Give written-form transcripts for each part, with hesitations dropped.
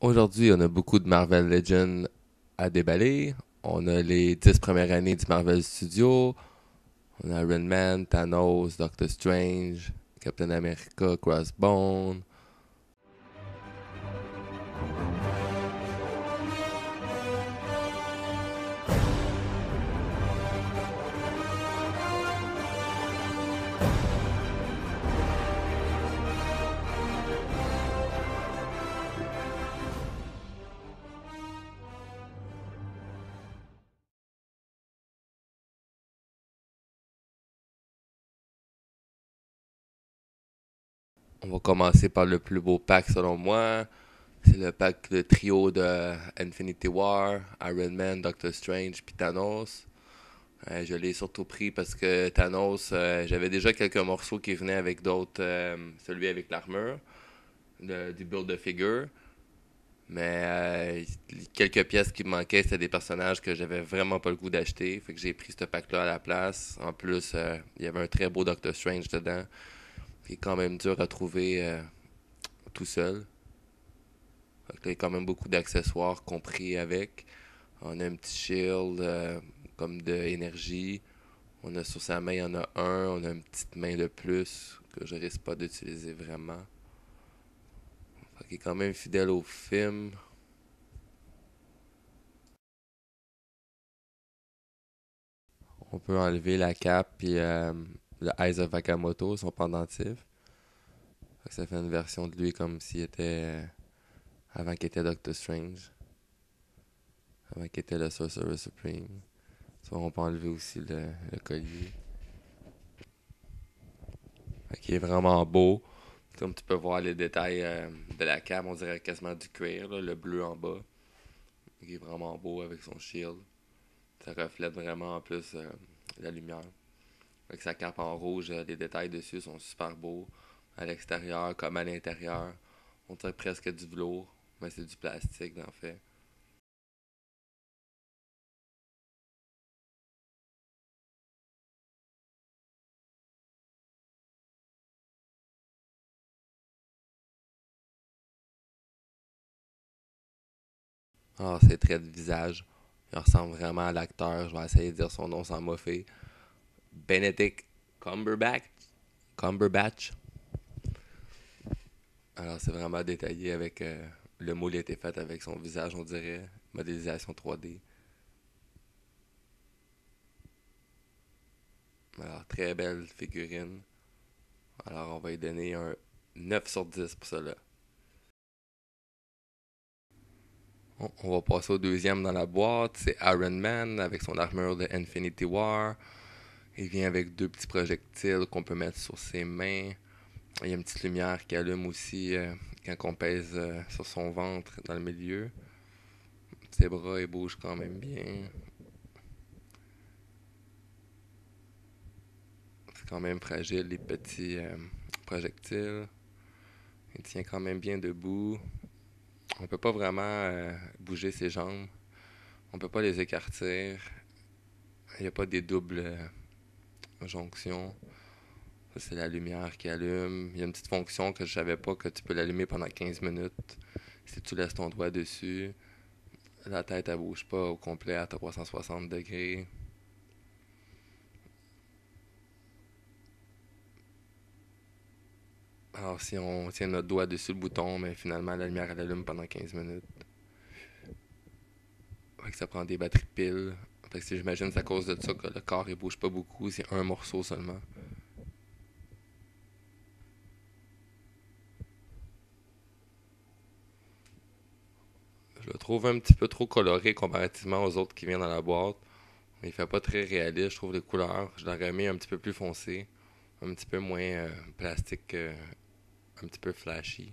Aujourd'hui, on a beaucoup de Marvel Legends à déballer. On a les 10 premières années du Marvel Studio. On a Iron Man, Thanos, Doctor Strange, Captain America, Crossbone. On va commencer par le plus beau pack selon moi. C'est le pack, le trio de Infinity War, Iron Man, Doctor Strange puis Thanos. Je l'ai surtout pris parce que Thanos, j'avais déjà quelques morceaux qui venaient avec d'autres, celui avec l'armure, du build-a-figure. Mais quelques pièces qui me manquaient, c'était des personnages que j'avais vraiment pas le goût d'acheter. Fait que j'ai pris ce pack-là à la place. En plus, il y avait un très beau Doctor Strange dedans. Qui est quand même dur à trouver tout seul. Fait que là, il y a quand même beaucoup d'accessoires compris avec. On a un petit shield comme de énergie. On a sur sa main, il y en a un. On a une petite main de plus que je risque pas d'utiliser vraiment. Fait qu'il est quand même fidèle au film. On peut enlever la cape puis le Eyes of Agamotto, son pendentif. Fait que ça fait une version de lui comme s'il était avant qu'il était Doctor Strange, avant qu'il était le Sorcerer Supreme. Ça, on peut enlever aussi le collier. Fait qu'il est vraiment beau. Comme tu peux voir les détails de la cape, on dirait quasiment du cuir, là, le bleu en bas. Il est vraiment beau avec son shield. Ça reflète vraiment en plus la lumière. Avec sa cape en rouge, les détails dessus sont super beaux. À l'extérieur comme à l'intérieur. On dirait presque du velours, mais c'est du plastique en fait. Ah, ses traits de visage. Il ressemble vraiment à l'acteur. Je vais essayer de dire son nom sans moffer. Benedict Cumberbatch. Cumberbatch. Alors, c'est vraiment détaillé avec. Le moule a été fait avec son visage, on dirait. Modélisation 3D. Alors, très belle figurine. Alors, on va lui donner un 9 sur 10 pour cela. On va passer au deuxième dans la boîte. C'est Iron Man avec son armure de Infinity War. Il vient avec deux petits projectiles qu'on peut mettre sur ses mains. Il y a une petite lumière qui allume aussi quand on pèse sur son ventre dans le milieu. Ses bras, ils bougent quand même bien. C'est quand même fragile, les petits projectiles. Il tient quand même bien debout. On peut pas vraiment bouger ses jambes. On peut pas les écartir. Il n'y a pas des doubles jonctions. Ça, c'est la lumière qui allume. Il y a une petite fonction que je savais pas que tu peux l'allumer pendant 15 minutes. Si tu laisses ton doigt dessus, la tête elle bouge pas au complet à 360 degrés. Alors si on tient notre doigt dessus le bouton, mais finalement la lumière elle allume pendant 15 minutes. Fait que ça prend des batteries de piles. Fait que si j'imagine c'est à cause de ça que le corps il bouge pas beaucoup, c'est un morceau seulement. Je le trouve un petit peu trop coloré comparativement aux autres qui viennent dans la boîte. Il fait pas très réaliste, je trouve les couleurs. Je l'aurais mis un petit peu plus foncé, un petit peu moins plastique, un petit peu flashy.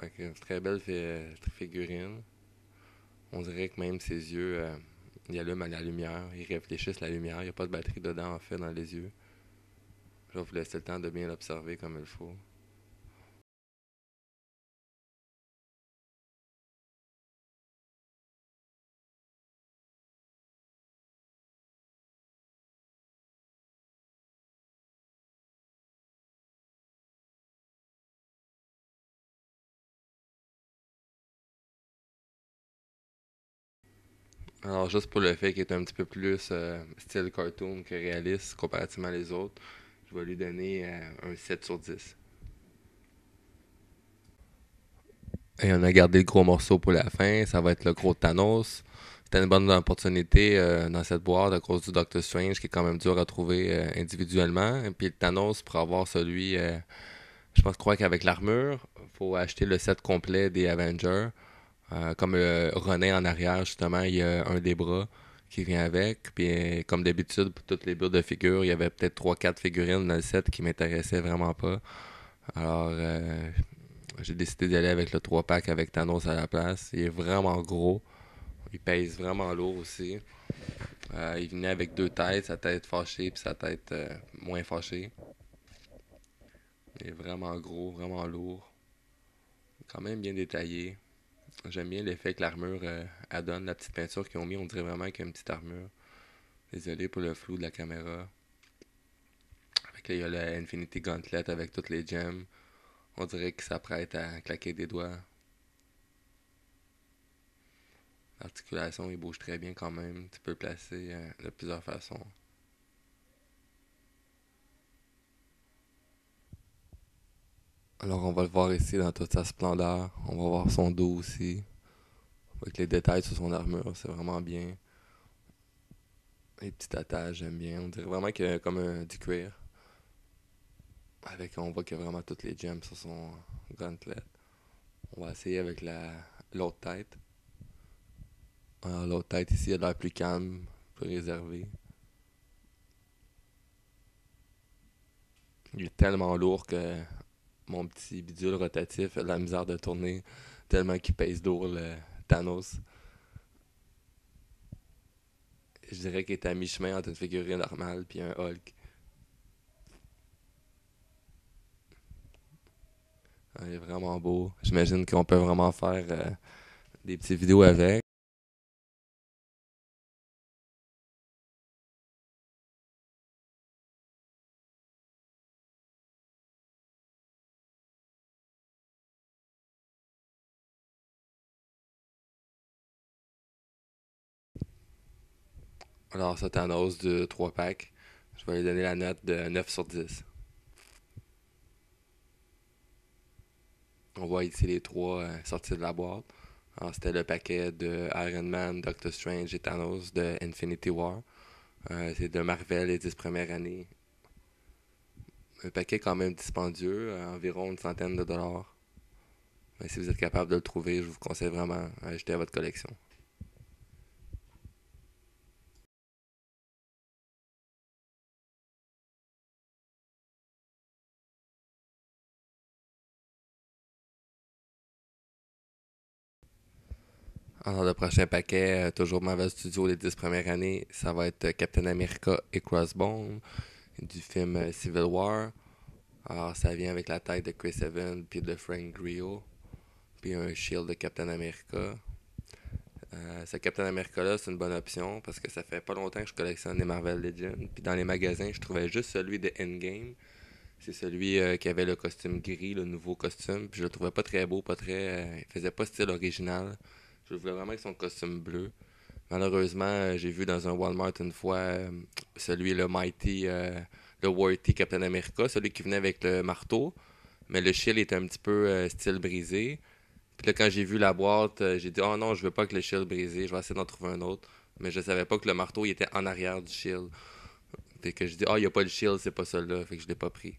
Fait que très belle figurine. On dirait que même ses yeux, ils allument à la lumière, ils réfléchissent la lumière. Il n'y a pas de batterie dedans en fait dans les yeux. Je vais vous laisser le temps de bien l'observer comme il faut. Alors, juste pour le fait qu'il est un petit peu plus style cartoon que réaliste comparativement les autres, je vais lui donner un 7 sur 10. Et on a gardé le gros morceau pour la fin, ça va être le gros Thanos. C'était une bonne opportunité dans cette boîte à cause du Doctor Strange qui est quand même dur à trouver individuellement. Et puis le Thanos pour avoir celui, je pense crois qu'avec l'armure, faut acheter le set complet des Avengers. Comme René en arrière, justement, il y a un des bras qui vient avec. Puis comme d'habitude, pour toutes les builds de figures, il y avait peut-être trois quatre figurines dans le set qui m'intéressaient vraiment pas. Alors, j'ai décidé d'aller avec le 3 pack avec Thanos à la place. Il est vraiment gros. Il pèse vraiment lourd aussi. Il venait avec deux têtes, sa tête fâchée puis sa tête moins fâchée. Il est vraiment gros, vraiment lourd. Quand même bien détaillé. J'aime bien l'effet que l'armure elle donne, la petite peinture qu'ils ont mis, on dirait vraiment qu'il y a une petite armure. Désolé pour le flou de la caméra. Avec là, il y a le Infinity Gauntlet avec toutes les gems. On dirait qu'il s'apprête à claquer des doigts. L'articulation, il bouge très bien quand même. Tu peux le placer de plusieurs façons. Alors on va le voir ici dans toute sa splendeur. On va voir son dos aussi. Avec les détails sur son armure, c'est vraiment bien. Les petites attaches, j'aime bien. On dirait vraiment qu'il y a comme du cuir. Avec, on voit qu'il y a vraiment toutes les gems sur son gauntlet. On va essayer avec l'autre tête. Alors l'autre tête ici, elle a l'air plus calme, plus réservée. Il est tellement lourd que mon petit bidule rotatif a de la misère de tourner tellement qu'il pèse lourd le Thanos. Je dirais qu'il est à mi-chemin entre une figurine normale et un Hulk. Il est vraiment beau. J'imagine qu'on peut vraiment faire des petites vidéos avec. Alors, ça Thanos de 3 packs. Je vais lui donner la note de 9 sur 10. On voit ici les trois sortis de la boîte. Alors, c'était le paquet de Iron Man, Doctor Strange et Thanos de Infinity War. C'est de Marvel les 10 premières années. Un paquet quand même dispendieux, à environ une centaine de dollars. Mais si vous êtes capable de le trouver, je vous conseille vraiment à ajouter à votre collection. Alors, le prochain paquet, toujours Marvel Studios les 10 premières années, ça va être Captain America et Crossbone du film Civil War. Alors, ça vient avec la tête de Chris Evans puis de Frank Grillo, puis un shield de Captain America. Ce Captain America-là, c'est une bonne option parce que ça fait pas longtemps que je collectionne les Marvel Legends. Puis dans les magasins, je trouvais juste celui de Endgame. C'est celui qui avait le costume gris, le nouveau costume. Puis je le trouvais pas très beau, pas très. Il faisait pas style original. Je le voulais vraiment avec son costume bleu. Malheureusement, j'ai vu dans un Walmart une fois celui, le Mighty, le Worthy Captain America, celui qui venait avec le marteau. Mais le shield était un petit peu style brisé. Puis là, quand j'ai vu la boîte, j'ai dit, oh non, je veux pas que le shield brisé, je vais essayer d'en trouver un autre. Mais je savais pas que le marteau il était en arrière du shield. Fait que je dis, ah, il y a pas le shield, c'est pas celui-là. Fait que je l'ai pas pris.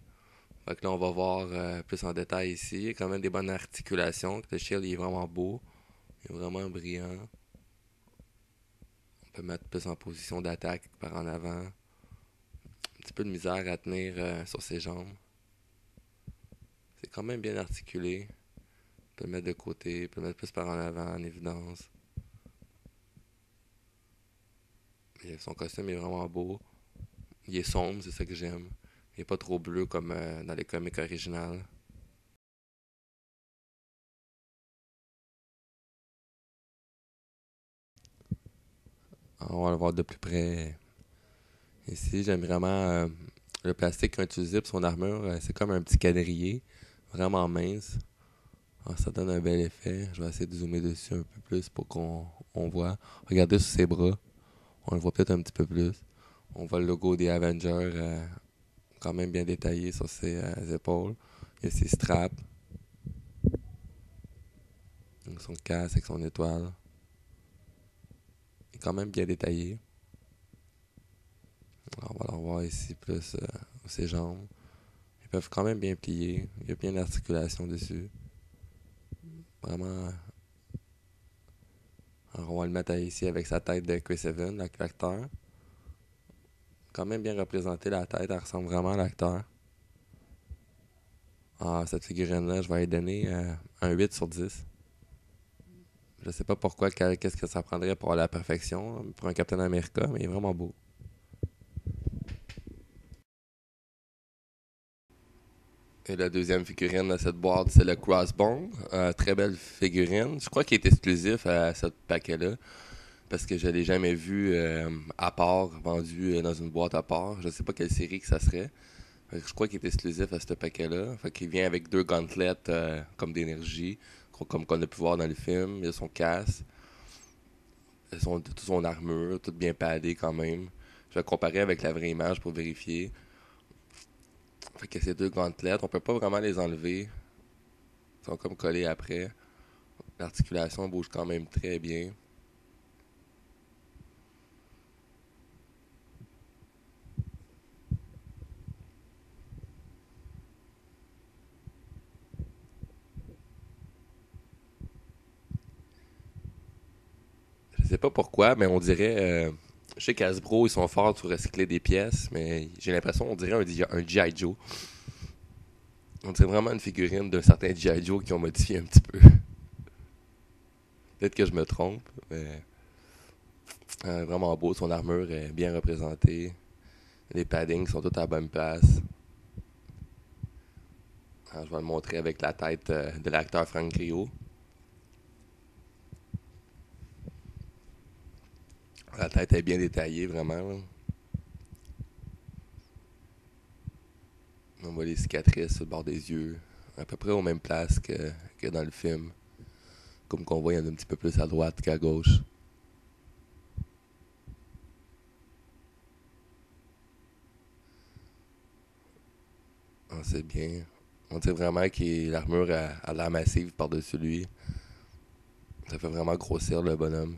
Fait que là, on va voir plus en détail ici. Il y a quand même des bonnes articulations. Le shield il est vraiment beau. Il est vraiment brillant. On peut mettre plus en position d'attaque par en avant. Un petit peu de misère à tenir sur ses jambes. C'est quand même bien articulé. On peut le mettre de côté, on peut le mettre plus par en avant, en évidence. Et son costume est vraiment beau. Il est sombre, c'est ça que j'aime. Il est pas trop bleu comme dans les comics originales. On va le voir de plus près. Ici, j'aime vraiment le plastique utilisé pour son armure. C'est comme un petit quadrillé, vraiment mince. Alors, ça donne un bel effet. Je vais essayer de zoomer dessus un peu plus pour qu'on voit. Regardez sur ses bras. On le voit peut-être un petit peu plus. On voit le logo des Avengers quand même bien détaillé sur ses épaules. Il y a ses straps, donc son casque avec son étoile. Il est quand même bien détaillé. Alors, on va le voir ici plus ses jambes. Ils peuvent quand même bien plier. Il y a bien d'articulation dessus. Vraiment. Alors, on va le mettre ici avec sa tête de Chris Evans, l'acteur. Quand même bien représenté la tête, elle ressemble vraiment à l'acteur. Ah, cette figurine-là, je vais lui donner un 8 sur 10. Je sais pas pourquoi, qu'est-ce que ça prendrait pour la perfection, pour un Captain America, mais il est vraiment beau. Et la deuxième figurine de cette boîte, c'est le Crossbone. Très belle figurine. Je crois qu'il est exclusif à ce paquet-là, parce que je l'ai jamais vu à part, vendu dans une boîte à part. Je sais pas quelle série que ça serait. Fait que je crois qu'il est exclusif à ce paquet-là. Fait qu'il vient avec deux gauntlets comme d'énergie, comme qu'on a pu voir dans le film. Il y a son casque, toute son armure, tout bien padé quand même. Je vais comparer avec la vraie image pour vérifier. Fait que ces deux gauntlets, on peut pas vraiment les enlever. Ils sont comme collés après. L'articulation bouge quand même très bien. Je sais pas pourquoi, mais on dirait. Je sais qu'Hasbro, ils sont forts sur recycler des pièces, mais j'ai l'impression on dirait un G.I. Joe. On dirait vraiment une figurine d'un certain G.I. Joe qui ont modifié un petit peu. Peut-être que je me trompe, mais vraiment beau. Son armure est bien représentée. Les paddings sont tous à la bonne place. Alors, je vais le montrer avec la tête de l'acteur Frank Grillo. La tête est bien détaillée, vraiment. Là. On voit les cicatrices sur le bord des yeux, à peu près aux mêmes places que dans le film. Comme qu'on voit, il y en a un petit peu plus à droite qu'à gauche. Ah, c'est bien. On dirait vraiment que l'armure a l'air massive par-dessus lui. Ça fait vraiment grossir le bonhomme.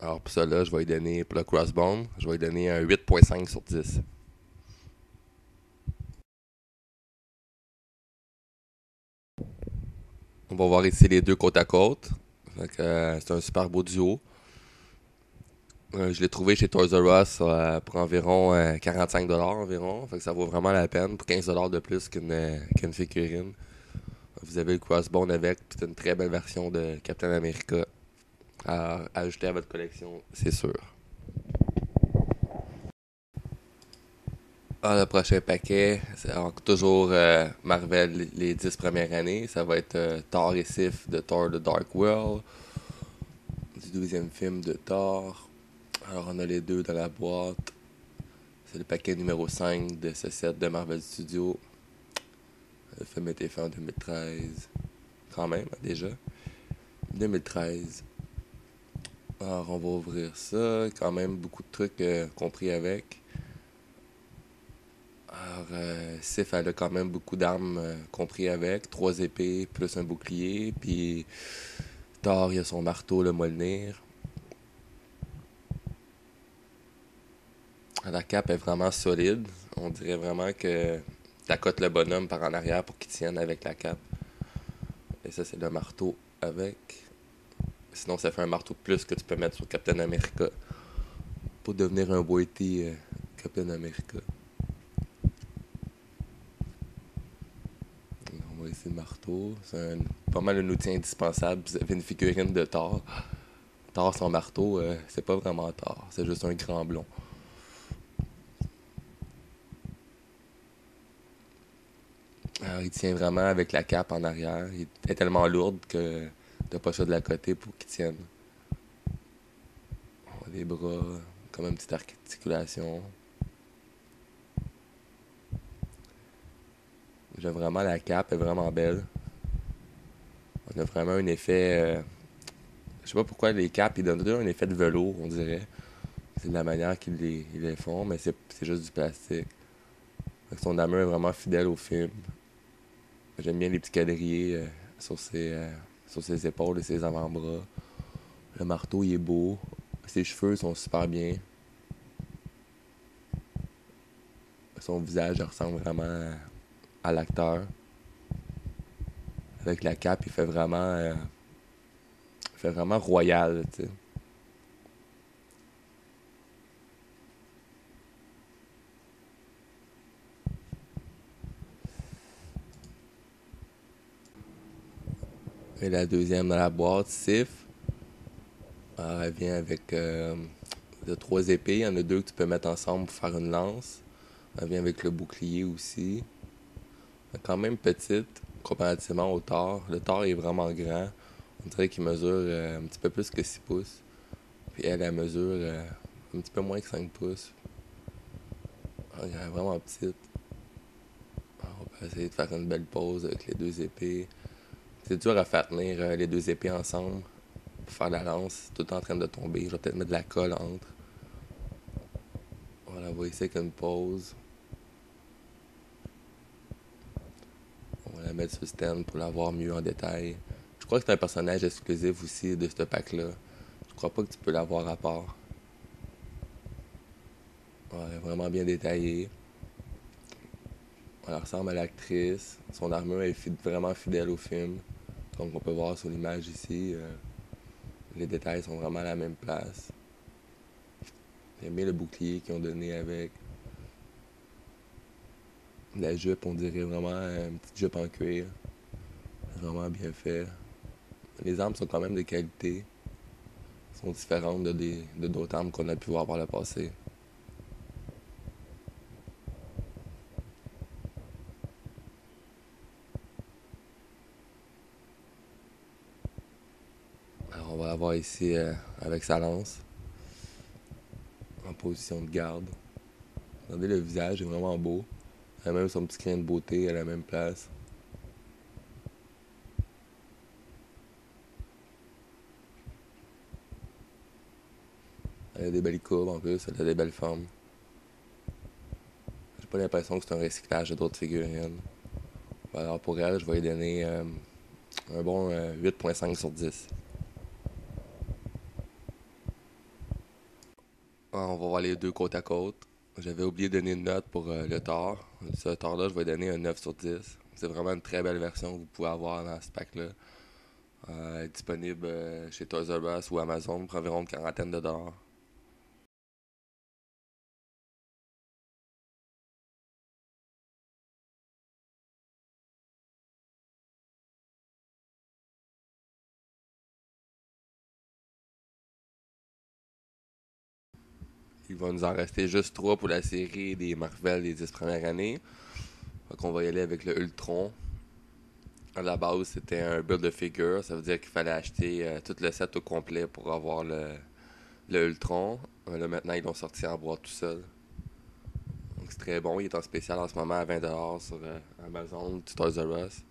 Alors pour ça là, je vais lui donner, pour le crossbone, je vais lui donner un 8.5 sur 10. On va voir ici les deux côte à côte. C'est un super beau duo. Je l'ai trouvé chez Toys R Us pour environ 45$ environ. Fait que ça vaut vraiment la peine pour 15$ de plus qu'une figurine. Vous avez le crossbone avec, c'est une très belle version de Captain America à ajouter à votre collection, c'est sûr. Ah, le prochain paquet, c'est toujours Marvel les 10 premières années. Ça va être Thor et Sif de Thor The Dark World, du 12e film de Thor. Alors on a les deux dans la boîte. C'est le paquet numéro 5 de ce set de Marvel Studios. Le film a été fait en 2013. Quand même, déjà. 2013. Alors on va ouvrir ça. Quand même beaucoup de trucs compris avec. Alors, Sif, elle a quand même beaucoup d'armes compris avec. Trois épées plus un bouclier. Puis Thor, il a son marteau, le Mjolnir. La cape est vraiment solide. On dirait vraiment que t'accotes le bonhomme par en arrière pour qu'il tienne avec la cape. Et ça, c'est le marteau avec. Sinon, ça fait un marteau de plus que tu peux mettre sur Captain America pour devenir un boîtier Captain America. On va essayer le marteau. Pas mal un outil indispensable. Vous avez une figurine de Thor. Thor sans marteau, c'est pas vraiment Thor. C'est juste un grand blond. Alors, il tient vraiment avec la cape en arrière. Il est tellement lourde que t'as pas ça de la côté pour qu'il tienne. Les bras, comme une petite articulation. J'aime vraiment la cape, elle est vraiment belle. On a vraiment un effet. Je sais pas pourquoi les capes, ils donnent toujours un effet de velours, on dirait. C'est de la manière ils les font, mais c'est juste du plastique. Fait que son armure est vraiment fidèle au film. J'aime bien les petits quadrillés sur ses épaules et ses avant-bras. Le marteau, il est beau. Ses cheveux sont super bien. Son visage il ressemble vraiment à l'acteur. Avec la cape, il fait vraiment royal, tu sais. Et la deuxième dans la boîte, Sif, elle vient avec de trois épées. Il y en a deux que tu peux mettre ensemble pour faire une lance. Elle vient avec le bouclier aussi. Elle est quand même petite comparativement au Thor. Le Thor est vraiment grand. On dirait qu'il mesure un petit peu plus que 6 pouces. Puis elle mesure un petit peu moins que 5 pouces. Elle est vraiment petite. On peut essayer de faire une belle pause avec les deux épées. C'est dur à faire tenir les deux épées ensemble pour faire la lance. C'est tout en train de tomber. Je vais peut-être mettre de la colle entre. Voilà, on va essayer avec une pause. On va la mettre sur le stand pour la voir mieux en détail. Je crois que c'est un personnage exclusif aussi de ce pack-là. Je crois pas que tu peux l'avoir à part. Ouais, vraiment bien détaillé. Elle ressemble à l'actrice. Son armure est vraiment fidèle au film. Comme on peut voir sur l'image ici, les détails sont vraiment à la même place. J'aime bien le bouclier qu'ils ont donné avec. La jupe, on dirait vraiment une petite jupe en cuir. Vraiment bien fait. Les armes sont quand même de qualité. Sont différentes de d'autres armes qu'on a pu voir par le passé. Alors on va la voir ici avec sa lance, en position de garde. Regardez, le visage est vraiment beau. Elle a même son petit crin de beauté à la même place. Elle a des belles courbes en plus, elle a des belles formes. J'ai pas l'impression que c'est un recyclage de d'autres figurines. Alors pour elle, je vais lui donner un bon 8.5 sur 10. On va voir les deux côte à côte. J'avais oublié de donner une note pour le Thor. Ce Thor-là, je vais donner un 9 sur 10. C'est vraiment une très belle version que vous pouvez avoir dans ce pack-là. Disponible chez Toys R Us ou Amazon pour environ une quarantaine de dollars. Il va nous en rester juste 3 pour la série des Marvel des 10 premières années. Donc on va y aller avec le Ultron. À la base, c'était un build de figure. Ça veut dire qu'il fallait acheter tout le set au complet pour avoir le Ultron. Là, maintenant, ils l'ont sorti en boîte tout seul. Donc, c'est très bon. Il est en spécial en ce moment à 20$ sur Amazon, Toys R Us.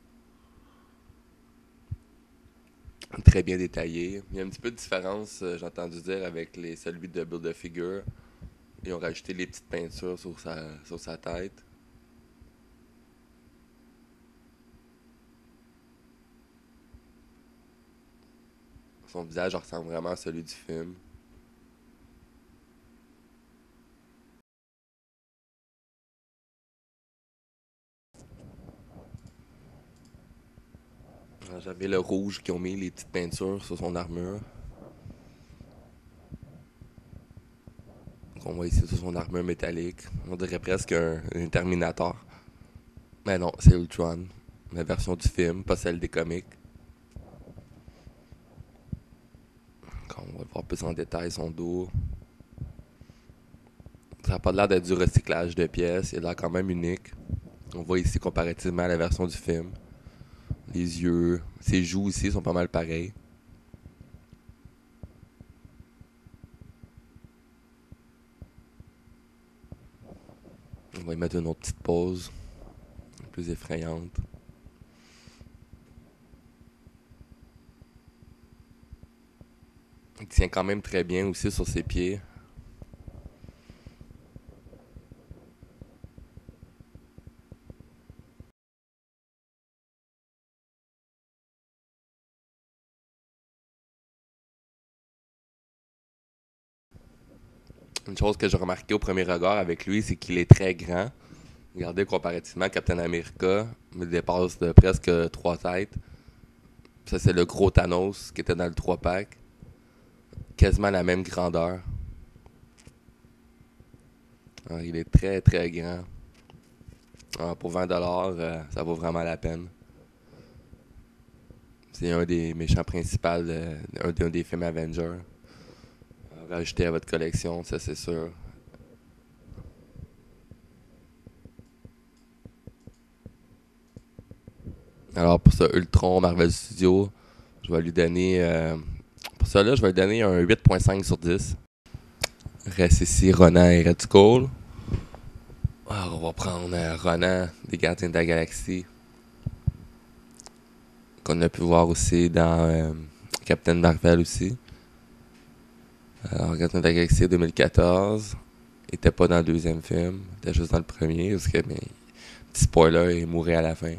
Très bien détaillé. Il y a un petit peu de différence, j'ai entendu dire, avec celui de build de figure. Ils ont rajouté les petites peintures sur sa tête. Son visage ressemble vraiment à celui du film. J'avais le rouge qui ont mis les petites peintures sur son armure. Donc on voit ici sur son armure métallique. On dirait presque un Terminator. Mais non, c'est Ultron. La version du film, pas celle des comics. Quand on va le voir plus en détail, son dos. Ça n'a pas l'air d'être du recyclage de pièces. Il a l'air quand même unique. On voit ici comparativement à la version du film. Les yeux, ses joues ici sont pas mal pareils. On va y mettre une autre petite pause, plus effrayante. Il tient quand même très bien aussi sur ses pieds. Une chose que j'ai remarqué au premier regard avec lui, c'est qu'il est très grand. Regardez, comparativement à Captain America, il dépasse de presque 3 têtes. Ça, c'est le gros Thanos qui était dans le 3-pack. Quasiment la même grandeur. Alors, il est très très grand. Alors, pour 20$, ça vaut vraiment la peine. C'est un des méchants principaux d'un des films Avengers. Rajouter à votre collection, ça c'est sûr. Alors pour ce Ultron Marvel Studios, je vais lui donner... pour ça là, je vais lui donner un 8.5 sur 10. Reste ici Ronan et Red Skull. Alors on va prendre Ronan des Gardiens de la Galaxie. Qu'on a pu voir aussi dans Captain Marvel aussi. Alors Gardiens de la Galaxie 2014. Il était pas dans le deuxième film. Il était juste dans le premier. Parce que, mais, petit spoiler, il mourait à la fin.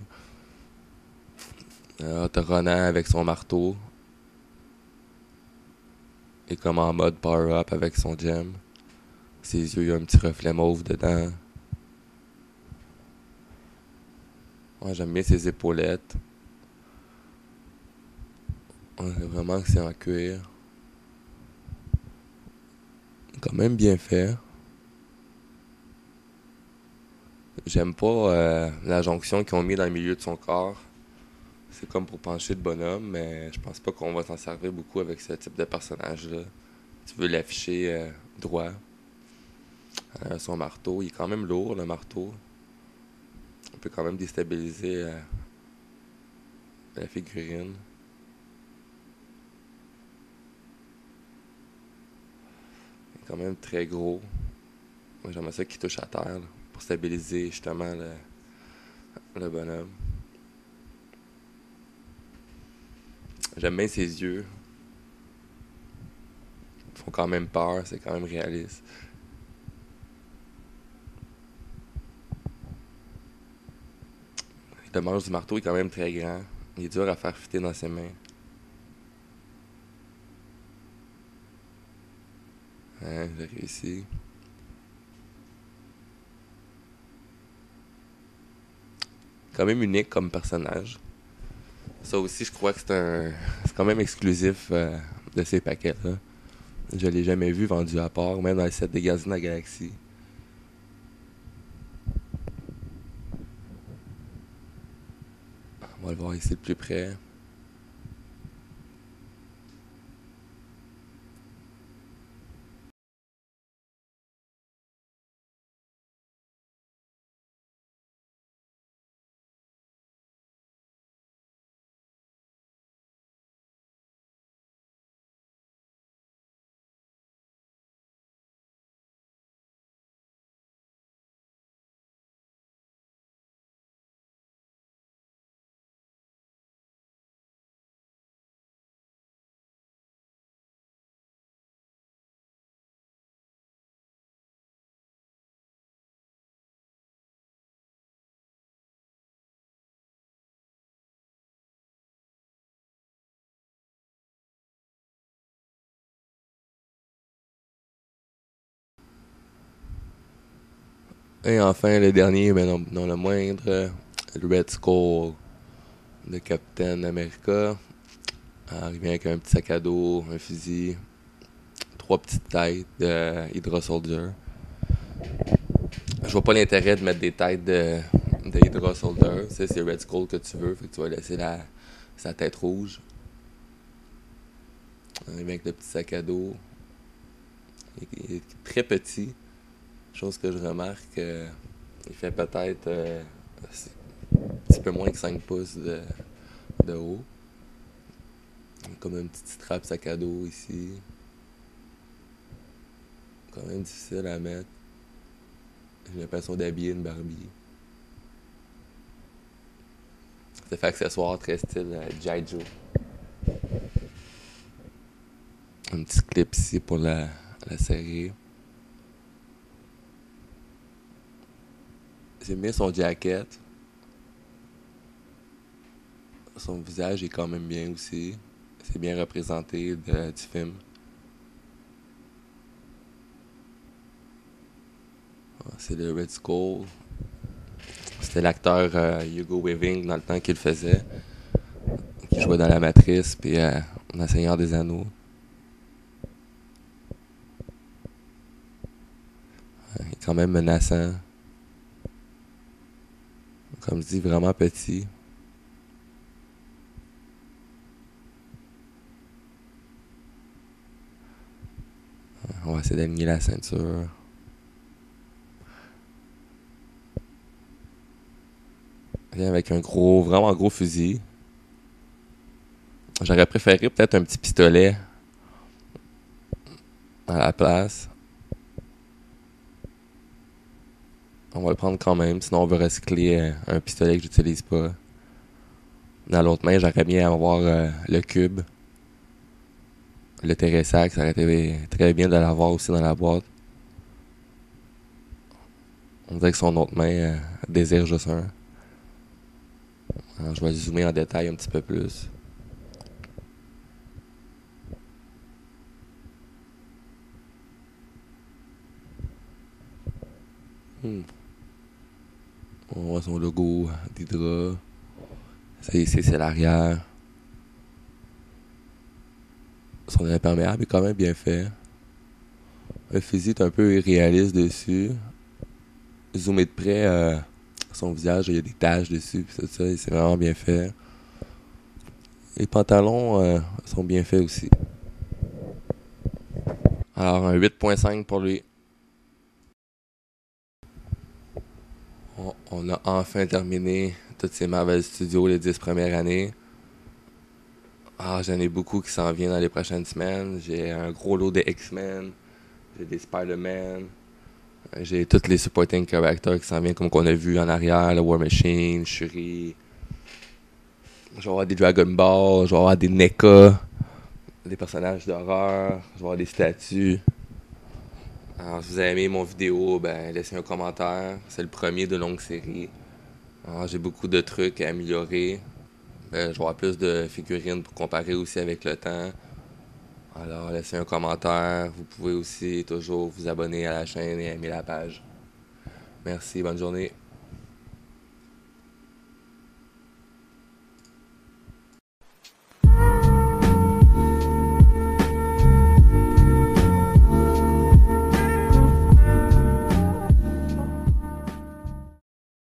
T'as Ronan avec son marteau. Et comme en mode power-up avec son gem. Ses yeux, il y a un petit reflet mauve dedans. Ouais, j'aime bien ses épaulettes. Ouais, vraiment que c'est en cuir. Quand même bien fait. J'aime pas la jonction qu'ils ont mis dans le milieu de son corps. C'est comme pour pencher le bonhomme, mais je pense pas qu'on va s'en servir beaucoup avec ce type de personnage-là. Tu veux l'afficher droit. Son marteau, il est quand même lourd, le marteau. On peut quand même déstabiliser la figurine. Il est quand même très gros. Moi, j'aimerais ça qu'il touche à terre là, pour stabiliser justement le bonhomme. J'aime bien ses yeux. Ils font quand même peur, c'est quand même réaliste. Le manche du marteau est quand même très grand. Il est dur à faire fitter dans ses mains. Hein, j'ai réussi. Quand même unique comme personnage. Ça aussi, je crois que c'est quand même exclusif de ces paquets-là. Je l'ai jamais vu vendu à part, même dans le set des Gardiens de la Galaxie. On va le voir ici de plus près. Et enfin, le dernier, mais non le moindre, le Red Skull de Captain America. Il vient avec un petit sac à dos, un fusil, 3 petites têtes de Hydra Soldier. Je vois pas l'intérêt de mettre des têtes de Hydra Soldier. Tu sais, c'est Red Skull que tu veux, fait que tu vas laisser sa tête rouge. Il vient avec le petit sac à dos. Il est très petit. Chose que je remarque, il fait peut-être un petit peu moins que 5 pouces de haut. Comme un petit strap sac à dos ici. Quand même difficile à mettre. J'ai l'impression d'habiller une Barbie. Ça fait accessoire très style G.I. Joe. Un petit clip ici pour la serrer. J'aime bien son jacket. Son visage est quand même bien aussi. C'est bien représenté du film. C'est le Red Skull. C'était l'acteur Hugo Weaving dans le temps qu'il le faisait. Qui jouait dans La Matrice puis dans Seigneur des Anneaux. Il est quand même menaçant. Comme je dis, vraiment petit. On va essayer d'aligner la ceinture. Il vient avec un gros, vraiment gros fusil. J'aurais préféré peut-être un petit pistolet à la place. On va le prendre quand même, sinon on va recycler un pistolet que j'utilise pas. Dans l'autre main, j'aurais bien avoir le cube. Le Téressac, ça aurait été très bien de l'avoir aussi dans la boîte. On dirait que son autre main désire juste un. Alors, je vais zoomer en détail un petit peu plus. Hmm. On voit son logo d'Hydra. Ça ici, c'est l'arrière. Son imperméable est quand même bien fait. Le fusil est un peu irréaliste dessus. Zoomé de près, son visage, il y a des taches dessus, pis tout ça, et c'est vraiment bien fait. Les pantalons sont bien faits aussi. Alors, un 8.5 pour lui. On a enfin terminé toutes ces Marvel Studios les 10 premières années. Ah, j'en ai beaucoup qui s'en viennent dans les prochaines semaines. J'ai un gros lot de X-Men, j'ai des Spider-Man, j'ai tous les supporting characters qui s'en viennent comme qu'on a vu en arrière, le War Machine, Shuri. Je vais avoir des Dragon Ball, je vais avoir des NECA, des personnages d'horreur, je vais avoir des statues. Alors, si vous avez aimé mon vidéo, ben laissez un commentaire. C'est le premier de longue série. Alors, j'ai beaucoup de trucs à améliorer. Je vais avoir plus de figurines pour comparer aussi avec le temps. Alors, laissez un commentaire. Vous pouvez aussi toujours vous abonner à la chaîne et aimer la page. Merci, bonne journée.